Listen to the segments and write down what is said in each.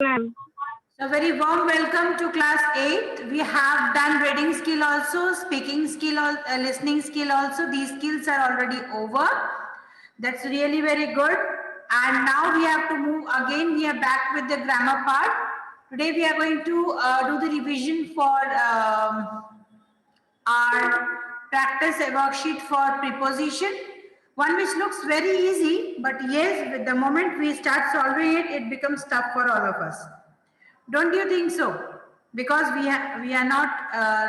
ma'am. So very warm welcome to class 8. We have done reading skill also, speaking skill, listening skill also. These skills are already over. That's really very good. And now we have to move again. We are back with the grammar part. Today we are going to do the revision for our practice worksheet for preposition. One which looks very easy, but yes, with the moment we start solving it, it becomes tough for all of us. Don't you think so? Because we are not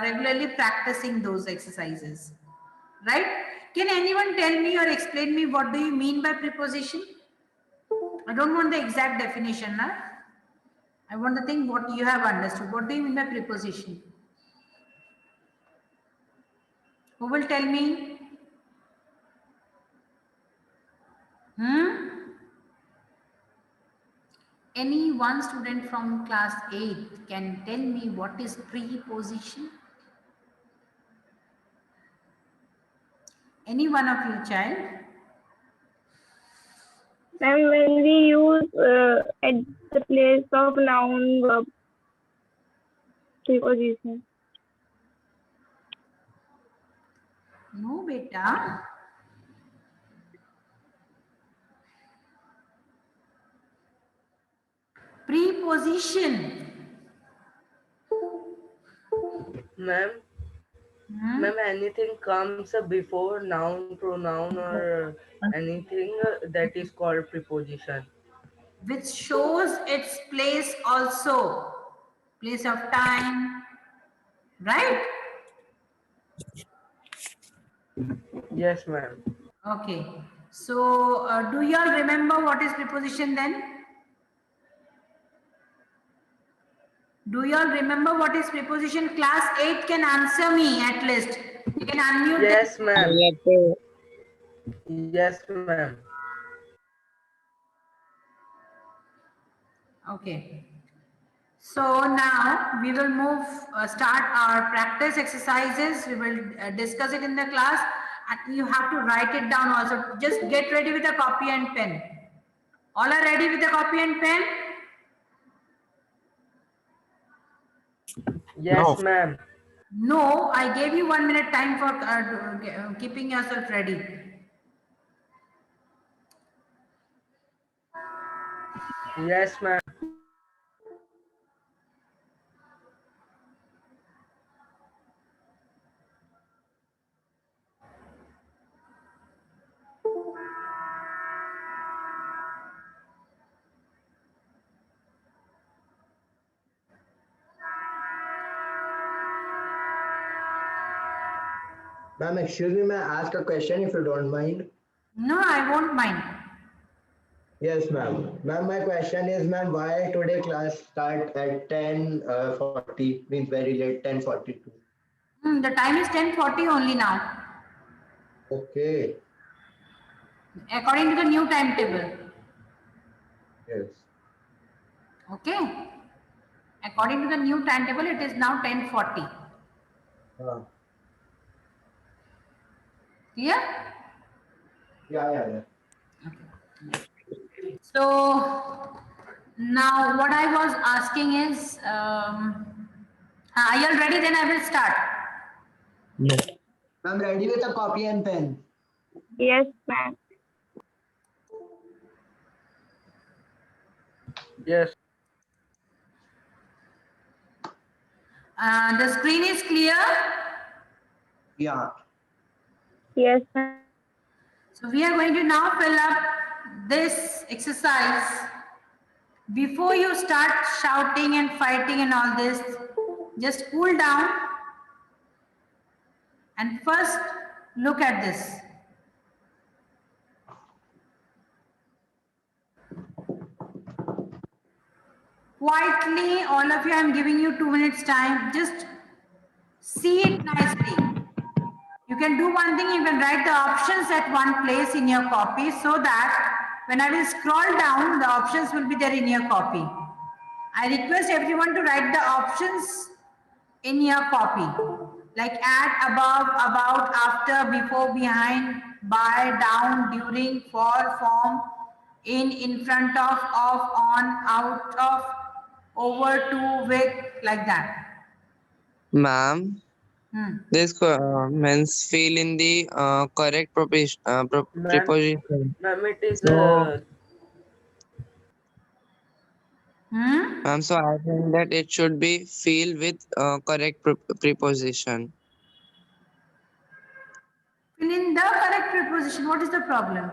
regularly practicing those exercises, right? Can anyone tell me or explain me what do you mean by preposition? I don't want the exact definition, nah? I want the thing what you have understood. What do you mean by preposition? Who will tell me? Any one student from class 8 can tell me what is preposition? Any one of you, child? Ma'am, when we use at the place of noun verb preposition. No, beta. Preposition. Ma'am, ma'am, anything comes before noun, pronoun, or anything that is called preposition. Which shows its place also. Place of time. Right? Yes, ma'am. Okay. So, do you all remember what is preposition then? Do you all remember what is preposition? Class 8 can answer me at least. You can unmute. Yes, ma'am. Yes, ma'am. Okay. So now we will move, start our practice exercises. We will discuss it in the class and you have to write it down also. Just get ready with a copy and pen. All are ready with a copy and pen? Yes, ma'am. No, I gave you 1 minute time for keeping yourself ready. Yes, ma'am. Ma'am, excuse me, may I ask a question if you don't mind? No, I won't mind. Yes, ma'am. Ma'am, my question is, ma'am, why today class start at 10:40, means very late, 10:42? The time is 10:40 only now. Okay. According to the new timetable. Yes. Okay. According to the new timetable, it is now 10:40. Clear? Yeah. So now what I was asking is, are you all ready? Then I will start. Ma'am, ready with a copy and pen? Yes, ma'am. Yes. The screen is clear. Yeah. Yes, ma'am. So we are going to now fill up this exercise. Before you start shouting and fighting and all this, just cool down and first look at this. Quietly, all of you, I'm giving you 2 minutes time. Just see it nicely. You can do one thing, you can write the options at one place in your copy so that when I will scroll down, the options will be there in your copy. I request everyone to write the options in your copy, like at, above, about, after, before, behind, by, down, during, for, from, in front of, on, out of, over, to, with, like that. Ma'am, Hmm. this means feel in the correct Ma'am, preposition. ma'am, it is So, Hmm? ma'am, so I think that it should be feel with correct preposition. Fill in the correct preposition. What is the problem?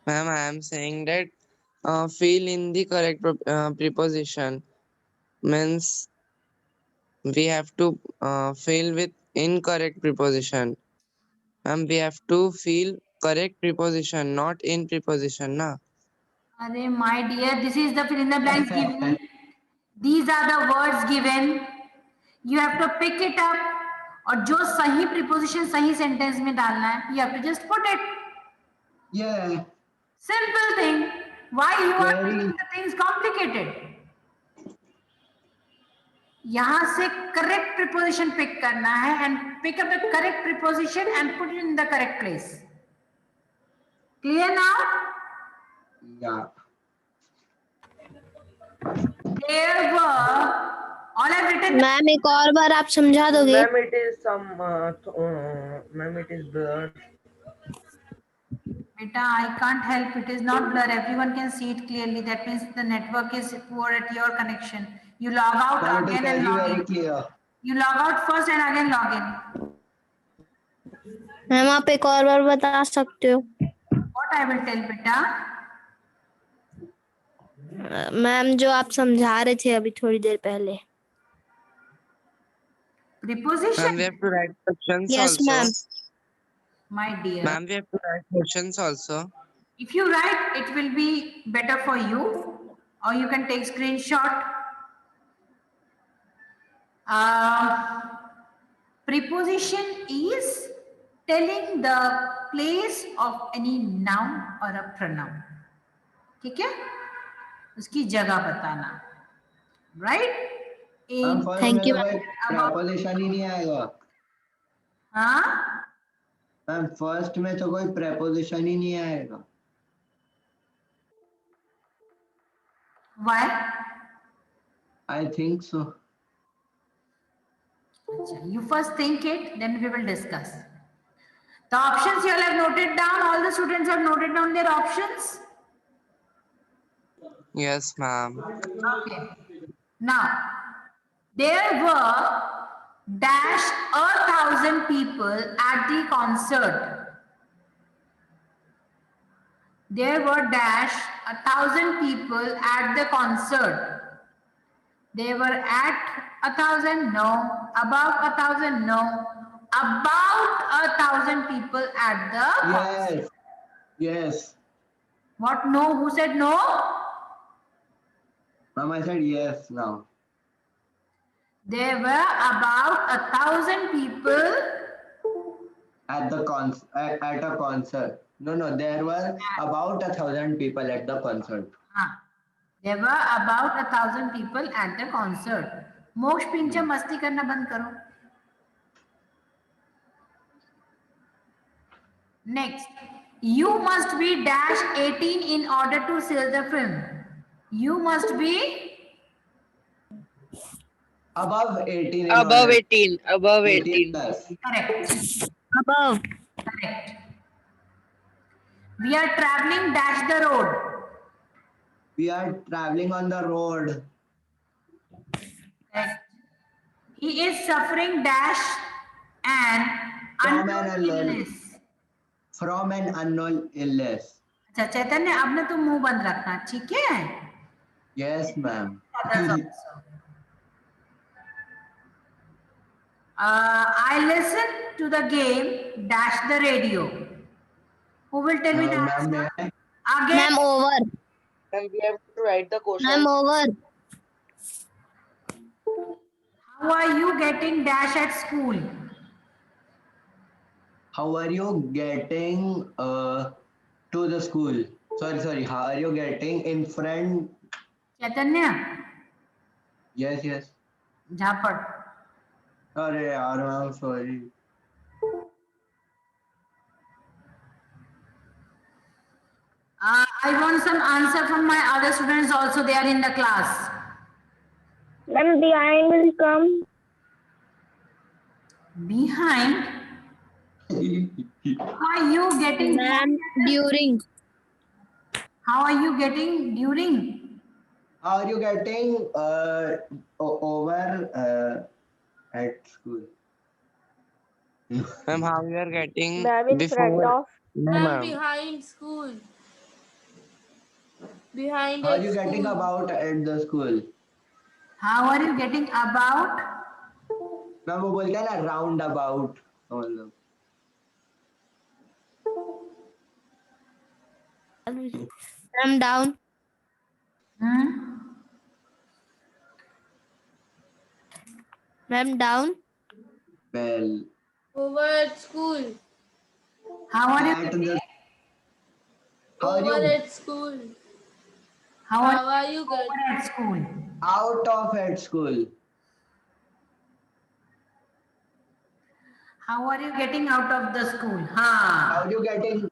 Ma'am, I am saying that feel in the correct preposition means we have to fill with incorrect preposition. Ma'am, we have to feel correct preposition, not in preposition, na? Arey, my dear, this is the fill in the blanks given. These are the words given. You have to pick it up. और जो सही preposition सही sentence में डालना है, you have to just put it. Yeah. Simple thing. Why you are Very- making the things complicated? यहाँ से correct preposition pick करना है and pick up the correct preposition and put it in the correct place. Clear now? Yeah. There were, all I've written. Ma'am एक और बार आप समझा दोगे? ma'am, it is some, ma'am, it is blurred. Beta, I can't help. It is not blur. Everyone can see it clearly. That means the network is poor at your connection. You log out But it is again and log very in. clear. You log out first and again log in. Ma'am आप एक और बार बता सकते हो? What I will tell, beta? Ma'am जो आप समझा रहे थे अभी थोड़ी देर पहले. Ma'am, Preposition. we have to write questions Yes, also. ma'am. My dear. Ma'am, we have to write questions also. If you write, it will be better for you. Or you can take screenshot. Preposition is telling the place of any noun or a pronoun. ठीक है? उसकी जगह बताना. Right? Ma'am, first Thank में you, तो ma'am. कोई preposition ही नहीं आएगा. हाँ? मैम, first में तो कोई preposition ही नहीं आएगा. Why? I think so. You first think it, then we will discuss. The options you all have noted down. All the students have noted down their options. Yes, ma'am. Okay. Now, there were dash 1,000 people at the concert. There were dash 1,000 people at the concert. They were at 1,000, no. Above 1,000, no. About 1,000 people at the concert. Yes. Yes. What? No? Who said no? Ma'am, I said yes now. There were about 1,000 people At the at a concert. No, there were about 1,000 people at the concert. There were about 1,000 people at the concert. मोक्ष पिंचा मस्ती करना बंद करो. Next, you must be dash 18 in order to sell the film. You must be Above 18. Above 18. Above 18. plus. correct. Above. Correct. We are traveling dash the road. We are traveling on the road. Correct. He is suffering dash and From unknown an unknown. illness. From an unknown illness. अच्छा चैतन्य अब ना तुम मुंह बंद रखना, ठीक है? Yes, ma'am. Others also. I listen to the game dash the radio. Who will tell me the Ma'am, answer? may I? Again. Ma'am over. And we have to write the question. Ma'am over. How are you getting dash at school? How are you getting to the school? Sorry. How are you getting in front? Chaitanya Yes. झापड़. अरे यार ma'am sorry. I want some answer from my other students also. They are in the class. Ma'am, behind will come. Behind. How are you getting? Ma'am, during. How are you getting during? How are you getting over at school? Ma'am, how you are getting Ma'am, in front before? of. No, ma'am. Behind school. Behind How are at you getting school. about at the school? How are you getting about? Ma'am वो बोलते हैं ना round about मतलब Ma'am, down. Hmm? Ma'am, down. well Over at school. How are you? at the how are Over you at school. How How are are you you getting? at school? out of at school? How are you getting out of the school? How Ha. are you getting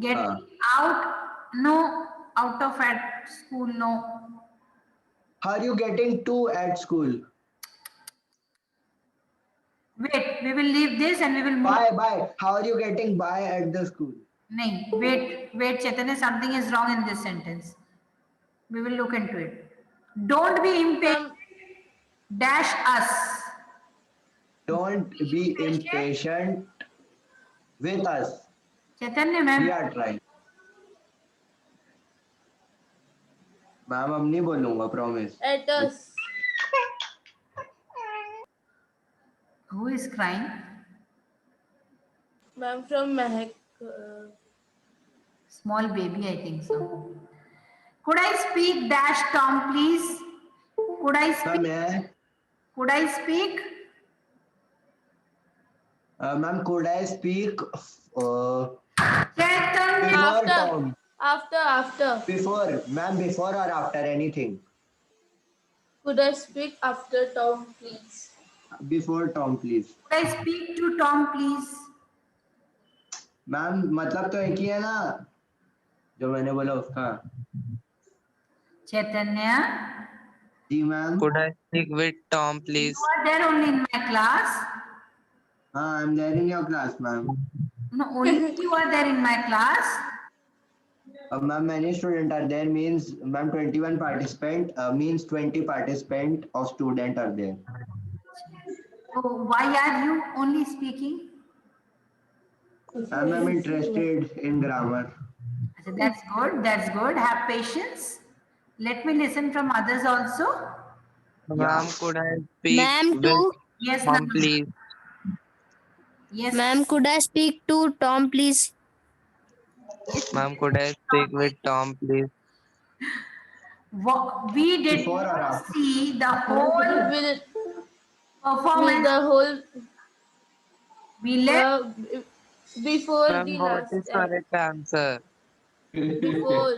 Getting out? No. Out of at school? No. how are you getting to at school? Wait. We will leave this and we will move. By how are you getting by at the school? Nahi. Wait, Chaitanya. Something is wrong in this sentence. We will look into it. Don't be impatient. Dash us. Don't be impatient with us. Chaitanya, We ma'am. are trying. Ma'am अब नहीं बोलूंगा promise At us. Who is crying? Ma'am from Mehak. Small baby, I think so. Could I speak dash Tom, please? Could I ma'am speak? मैं Could I speak? Ma'am could I speak Chaitanya. before After. Tom? After. Before, ma'am, before or after anything? Could I speak after Tom, please? Before Tom, please. Could I speak to Tom, please? Ma'am मतलब तो एक ही है ना जो मैंने बोला उसका Chaitanya, ji ma'am Could I speak with Tom, please? you are there only in my class. हाँ I am there in your class ma'am No, only you are there in my class. Ma'am many student are there means ma'am 21 participant means 20 participant of student are there. So why are you only speaking? I'm interested in grammar. I said, that's good. That's good. Have patience. Let me listen from others also. Ma'am, could I speak Ma'am, with to. Yes, Tom, Namaste. please? Yes, Ma'am, could I speak to Tom, please? Ma'am, could I speak with Tom, please? We did Before or not after? see the whole With performance. the whole. We left. Before Ma'am, the what last is correct answer? Before.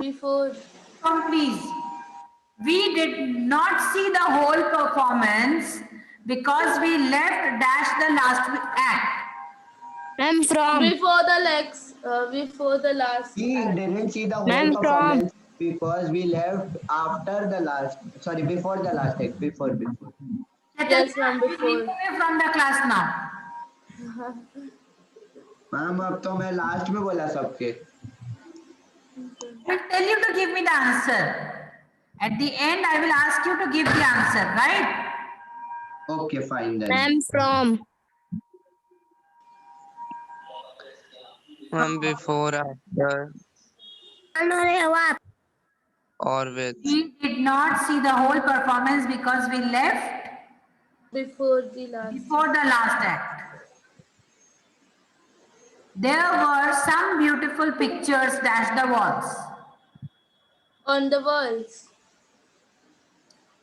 Before. Tom, please. We did not see the whole performance because we left dash the last act. Ma'am, from. Before the legs. Before the last. He didn't see the whole Ma'am, performance because we left after the last sorry before the last act before Yes, ma'am, We before. leave away from the class now. Ma'am अब तो मैं last में बोला सबके I will tell you to give me the answer. At the end, I will ask you to give the answer, right? okay fine then. Ma'am, from. Ma'am, before, after, or with? We did not see the whole performance because we left Before the last. before the last act. There were some beautiful pictures dash the walls. On the walls.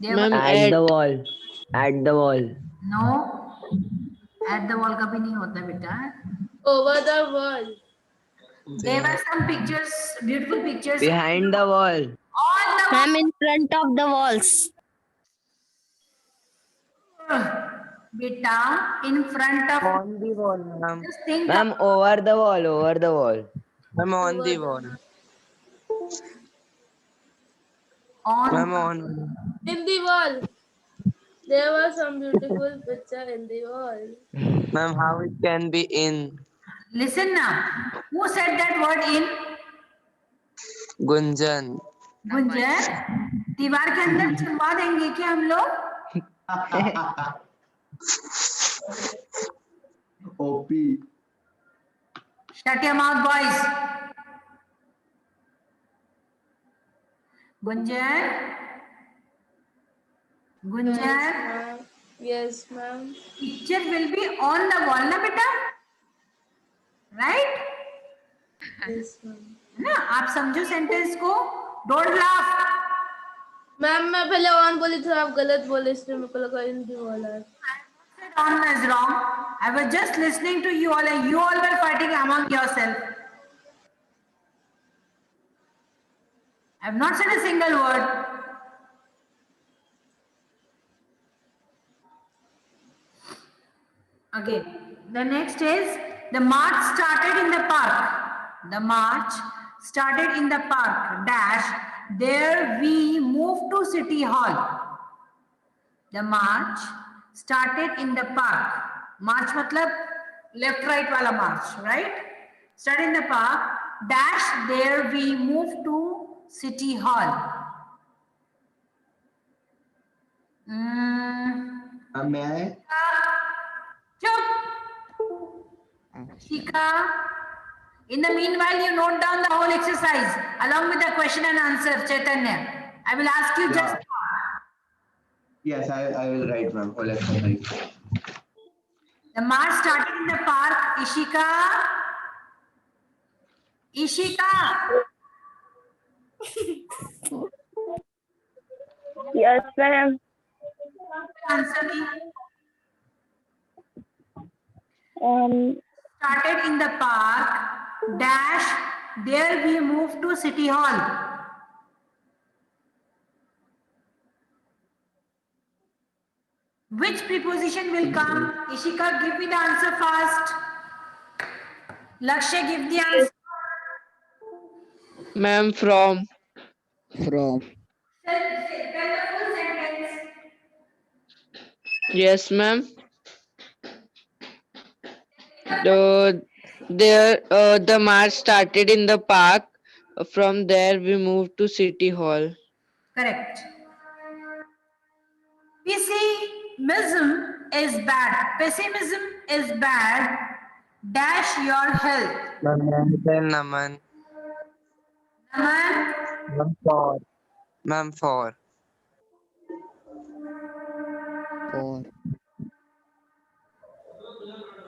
There Ma'am, were, at the wall. At the wall. no, at the wall कभी नहीं होता बेटा. Over the wall. There were some pictures, beautiful pictures Behind the wall. on the Ma'am, in front of the walls. बेटा in front of, On the wall, ma'am. just think Ma'am, over the wall, over the wall. Ma'am, on the Over wall. on. Ma'am, on. in the wall. There was some beautiful picture in the wall. Ma'am, how it can be in? Listen now. Who said that word in? Gunjan. Gunjan, दीवार के अंदर चिपका देंगे क्या हम लोग? OP. Shut your mouth, boys. Gunjan, Gunjan, Yes, ma'am. picture will be on the wall ना बेटा? Right? Yes, ma'am. ना, आप समझो सेंटेंस को. Don't laugh. मैम मैं पहले ऑन बोली थी आप गलत बोले इसलिए मेरे को लगा इन दी वाला है. On is wrong. I was just listening to you all, and you all were fighting among yourself. I have not said a single word. Okay. The next is the march started in the park. The march started in the park. Dash. There we moved to City Hall. The march started in the park. March matlab left right wala march, right? Started in the park. Dash. There we moved to City Hall. May I? Chup. Shika. In the meanwhile, you note down the whole exercise along with the question and answer, Chaitanya. I will ask you just. Yes, I will write, ma'am. Whole exercise. The march started in the park. Ishika. Ishika. Yes, ma'am. Answer me. Started in the park. Dash. There we moved to City Hall. Which preposition will come? Ishika, give me the answer fast. Lakshya, give the answer. Ma'am, from. From. Tell the full sentence. Yes, ma'am. The march started in the park. From there, we moved to City Hall. Correct. Pessimism is bad. Pessimism is bad. Dash your health. Then Naman. Naman, Ma'am, for. Ma'am, for.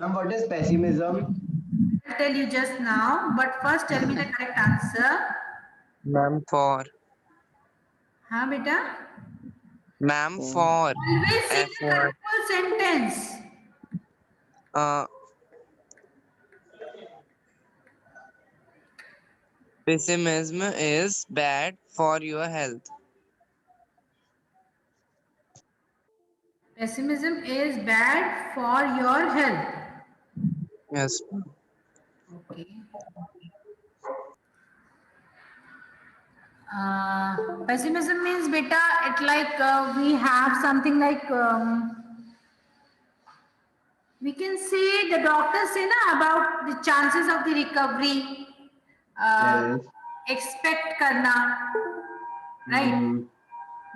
Ma'am, what is pessimism? I'll tell you just now, but first tell me the correct answer. Ma'am, for. Huh, beta? Ma'am, for. Always say the For. correct full sentence. Pessimism is bad for your health. Pessimism is bad for your health. Yes. Okay. Pessimism means beta, it like we have something like we can say the doctors say na about the chances of the recovery. Yes. Expect karna, right?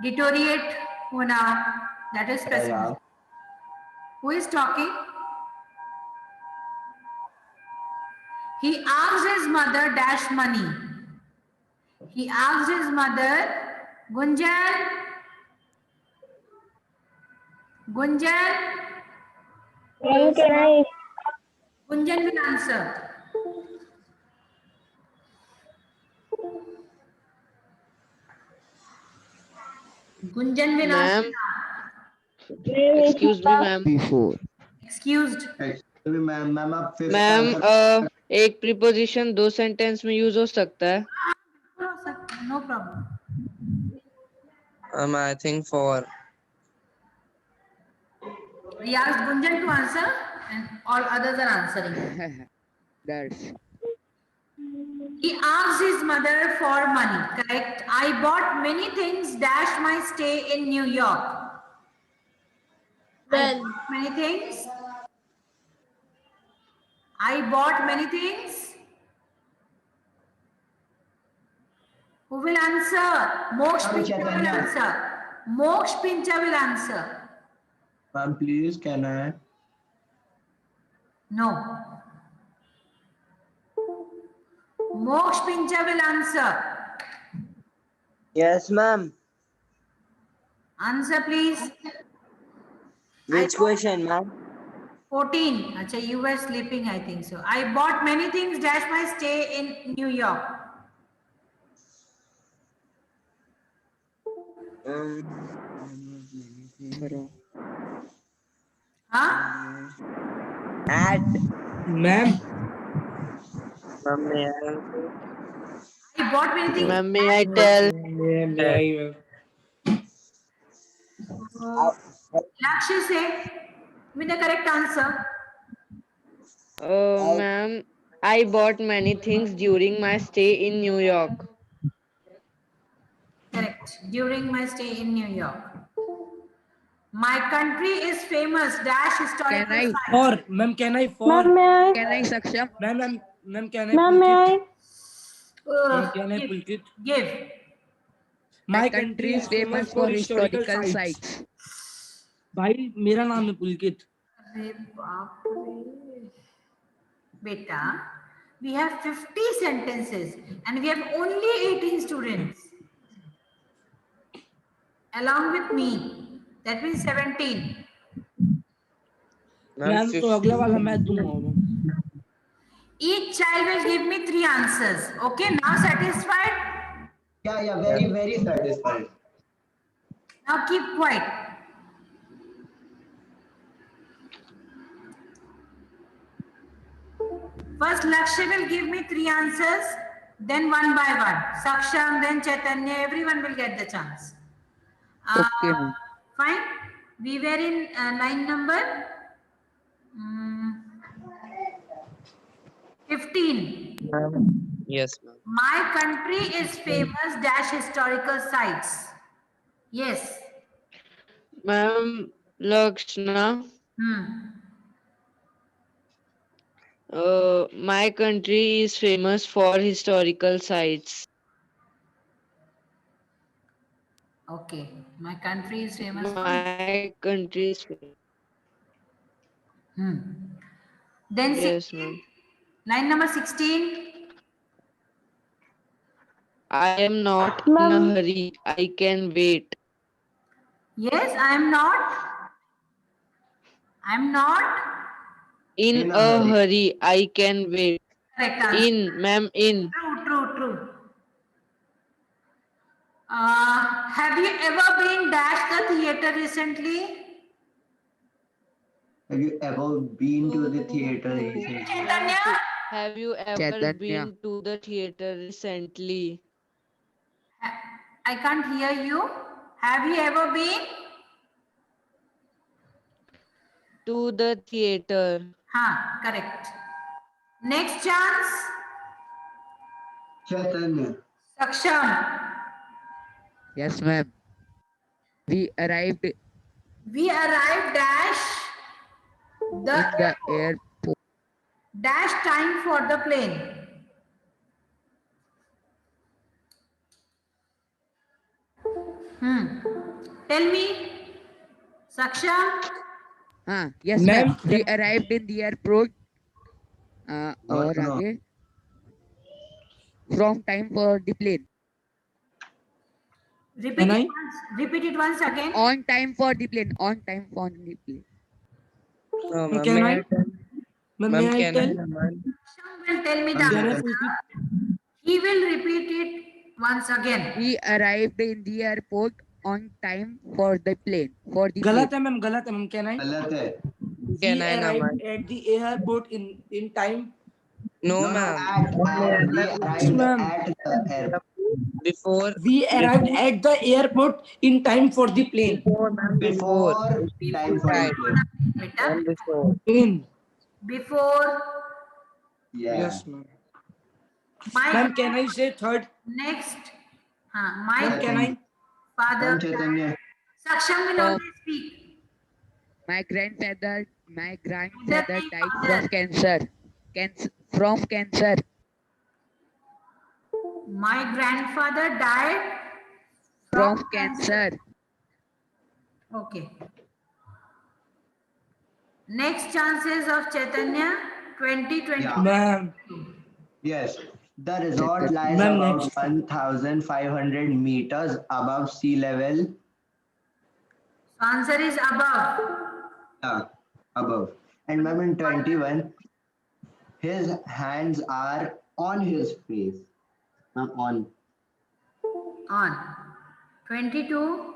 Deteriorate hona, that is pessimism. Yeah. Who is talking? He asked his mother dash money. He asked his mother, Gunjan, Gunjan, Ma'am, can I? Gunjan will answer. Gunjan will answer. Excuse me, ma'am. Before. Excused. Actually, ma'am, आप fifth ma'am answer- एक preposition 2 sentence में use हो सकता है. No problem. I think for. He asked Gunjan to answer and all others are answering. That's He asked his mother for money, correct? I bought many things dash my stay in New York. When? Many things. I bought many things. Who will answer? Moksh Pincha will Chaitanya. answer. Moksh Pincha will answer. Ma'am, please, can I? No. Moksh Pincha will answer. Yes, ma'am. Answer please. Which question, ma'am? 14. Acha, you were sleeping, I think so. I bought many things dash my stay in New York. Huh? At Ma'am, Ma'am, may I answer? I bought many things. Ma'am, may I tell? may I, Lakshya say, with the correct answer. Ma'am, I bought many things during my stay in New York. Correct. During my stay in New York. My country is famous dash historical I- site. for, ma'am, can I for? Ma'am, may I? Can I Saksham? Ma'am, can I Ma'am, may Pulkit? I? Ma'am, can I Give. Pulkit? Give. My country is famous for historical sites. भाई मेरा नाम है पुलकित. अरे बाप रे. Beta, we have 50 sentences and we have only 18 students. Along with me. That means 17. Ma'am तो अगला वाला मैं दूंगा. Each child will give me 3 answers. Okay, now satisfied? Yeah, very, very satisfied. Now keep quiet. First, Lakshya will give me 3 answers, then one by one. Saksham, then Chaitanya, everyone will get the chance. Okay, ma'am. Fine. We were in line number 15. Yes, ma'am. My country is famous dash historical sites. Yes. Ma'am, Lakshna, my country is famous for historical sites. Okay. My country is famous for. My country is famous. Then Yes, 16, ma'am. line number 16. I am not in a hurry. I can wait. Yes, I am not. I'm not. In a hurry. I can wait. Correct answer. In, ma'am, in. True. Have you ever been dash the theater recently? Have you ever been to the theater recently? Chaitanya? Have you ever Chaitanya. been to the theater recently? I can't hear you. Have you ever been? To the theater. Correct. Next chance. Chaitanya. Saksham. Yes, ma'am. We arrived We arrived dash in the the airport. dash time for the plane. Tell me, Saksham. Yes, Ma'am, ma'am. We arrived in the airport. और no. आगे from time for the plane. Repeat it once. Repeat it once again. On time for the plane. On time for the plane. No, ma'am, Can may I? I tell? Ma'am, Ma'am, may I can I? tell? Saksham will tell me the Can I answer. Pulkit? He will repeat it once again. We arrived in the airport on time for the plane. For the गलत plane. है ma'am. Can I? गलत है. Can We I, arrived ma'am? at the airport in time. No, No, ma'am. at we arrived ma'am. at the airport. Before. We arrived at the airport in time for the plane. Before, ma'am. Before time for the Right. plane. Beta. And before. In. Before. Yeah. Yes, ma'am. My Ma'am, can I say third? next. Ma'am, My can I? father. Ma'am Chaitanya. Saksham will always speak. My grandfather died from cancer. From cancer. My grandfather died From cancer. Okay. Next chances of Chaitanya 2020. Yeah. Ma'am. Yes. The resort lies Ma'am, about next. 1,500 meters above sea level. Answer is above. Yeah, above. And ma'am, in 21, his hands are on his face. On. On. 22.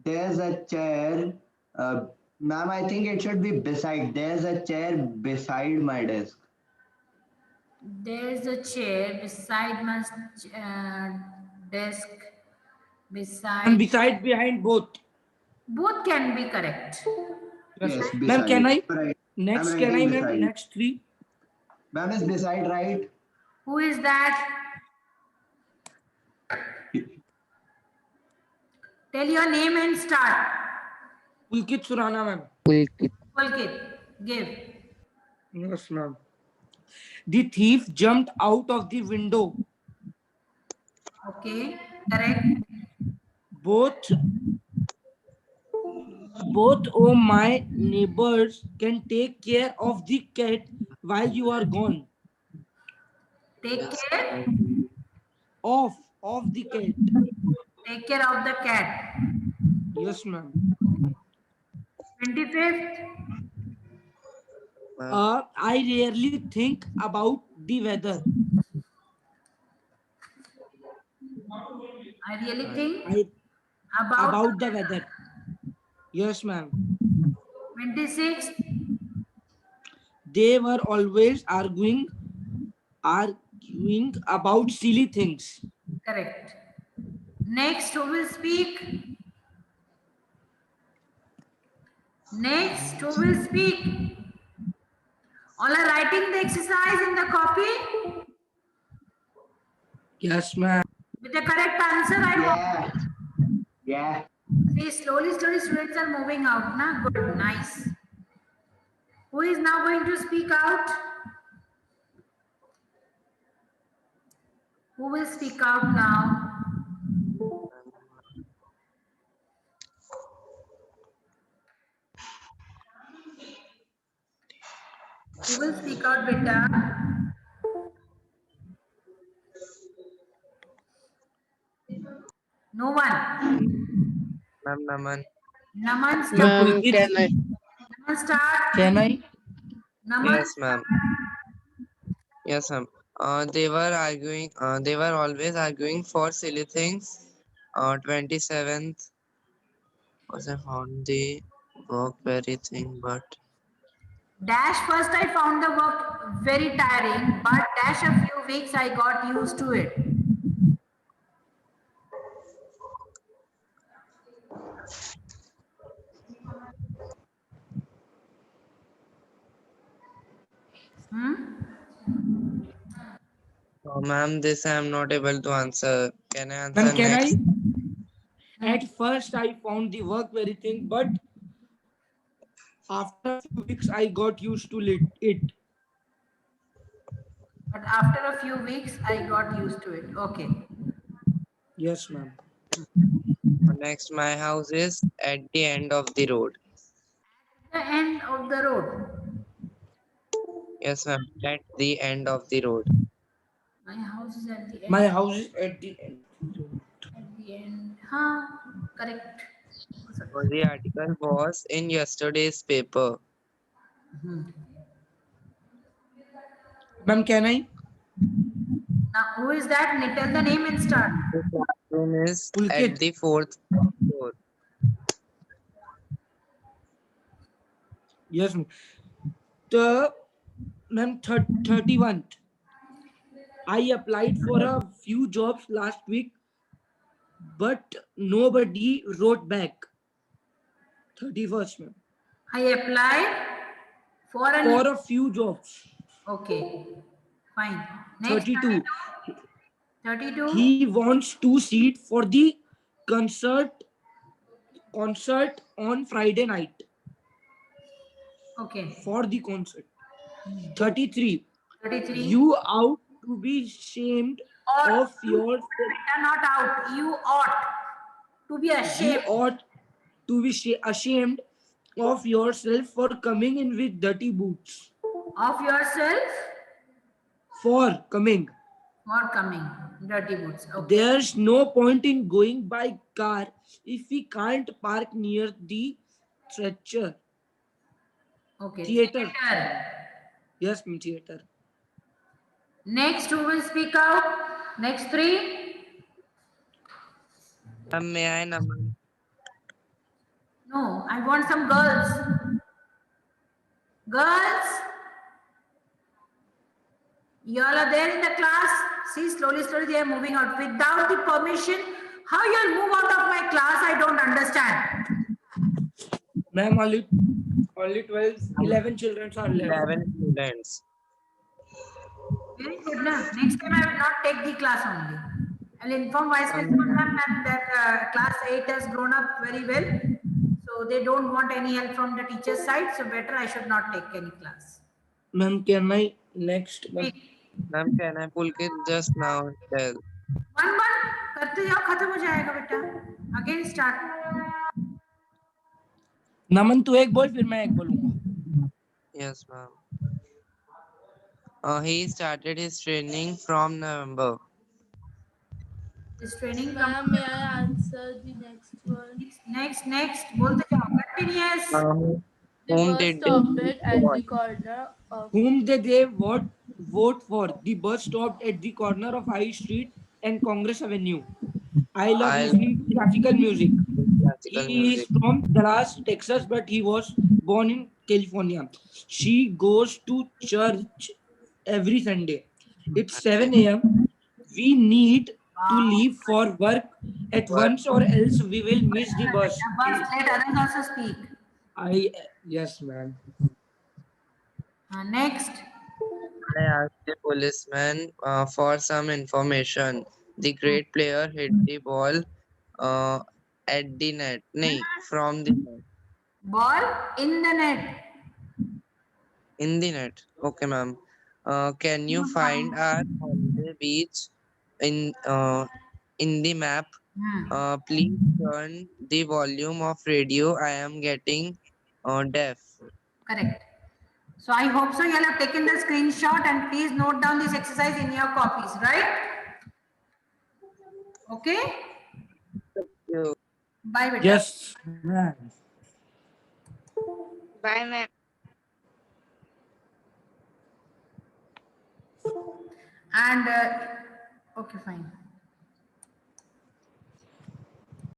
There's a chair. Ma'am, I think it should be beside. There's a chair beside my desk. There's a chair beside my desk. And Beside. beside, behind both. Both can be correct. Yes, beside. Ma'am, can I? Right. Next, I'm can I, writing ma'am? beside. Next three. Ma'am is beside, right? Who is that? Tell your name and start. Pulkit Surana, ma'am. Pulkit. Pulkit, give. Yes, ma'am. The thief jumped out of the window. Okay, correct. Both of my neighbors can take care of the cat while you are gone. Take care. Of the cat. Take care of the cat. Yes, ma'am. 25th. I rarely think about the weather. I really think About the weather. Yes, ma'am. 26th. They were always arguing about silly things. Correct. Next, who will speak? Next, who will speak? All are writing the exercise in the copy Yes, ma'am. with the correct answer. I want. Yeah. Yeah. See, slowly, students are moving out. Na? Good, nice. Who is now going to speak out? Who will speak out now? Who will speak out, beta? No one. Ma'am, Naman. Naman start. Ma'am, can I? Naman start. Can I? Naman. Yes, ma'am. Yes, ma'am. They were arguing. They were always arguing for silly things. 27th was I found the work very thing, but Dash first I found the work very tiring, but dash a few weeks I got used to it. ma'am, this I am not able to answer. Can I answer Ma'am, can next? At first, I found the work very thin, but after a few weeks, I got used to it. But after a few weeks I got used to it. Okay. Yes, ma'am. Next, my house is at the end of the road. The end of the road. Yes, ma'am. At the end of the road. My house is at the end. My house is at the end. At the end. Huh? Correct. So the article was in yesterday's paper. Ma'am, can I? Now, who is that? Tell the name and start. The classroom is Pulkit. at the 4th floor. Yes, ma'am. Ma'am, 31st. I applied for a few jobs last week, but nobody wrote back. 31st, ma'am. I applied for For a few jobs. Okay, fine. Next 32. 32. He wants 2 seats for the concert on Friday night. Okay. For the concert. 33. 33. You ought to be ashamed of your. Not out. You ought to be ashamed. You ought to be ashamed of yourself for coming in with dirty boots. Of yourself? For coming. For coming. Dirty boots. Okay. There's no point in going by car if we can't park near the stretcher. Okay. Theater. Yes, ma'am, theater. Next, who will speak out? Next 3. May I, Naman? No, I want some girls. Girls, you all are there in the class. See, slowly they are moving out without the permission. How you all move out of my class? I don't understand. Ma'am, only 11 children are left. 11 students. Very good, na? Next time I will not take the class only. I'll inform Vice Principal ma'am that class 8 has grown up very well. So they don't want any help from the teacher's side. So better I should not take any class. Ma'am, can I next? Ma'am, can I pull it just now? Tell. One करते जाओ खत्म हो जाएगा बेटा. Again start. नमन तू एक बोल फिर मैं एक बोलूंगा. Yes, ma'am. He started his training from November. His training. Ma'am, may I answer the next one? Next. बोलते जाओ. Continuous. The bus stopped at the corner of. Whom did they vote for? The bus stopped at the corner of High Street and Congress Avenue. I love listening to classical music. He is from Dallas, Texas, but he was born in California. She goes to church every Sunday. It's 7 a.m. We need to leave for work at once or else we will miss the bus. Let others also speak. Yes, ma'am. Next. I asked the policeman for some information. The great player hit the ball at the net. No, from the net. Ball in the net. In the net. Okay, ma'am. Can you find our holiday beach in the map? Please turn the volume of radio. I am getting deaf. Correct. So I hope so you all have taken the screenshot and please note down this exercise in your copies, right? Okay? Bye, beta. Yes, ma'am. Bye, ma'am. And okay, fine.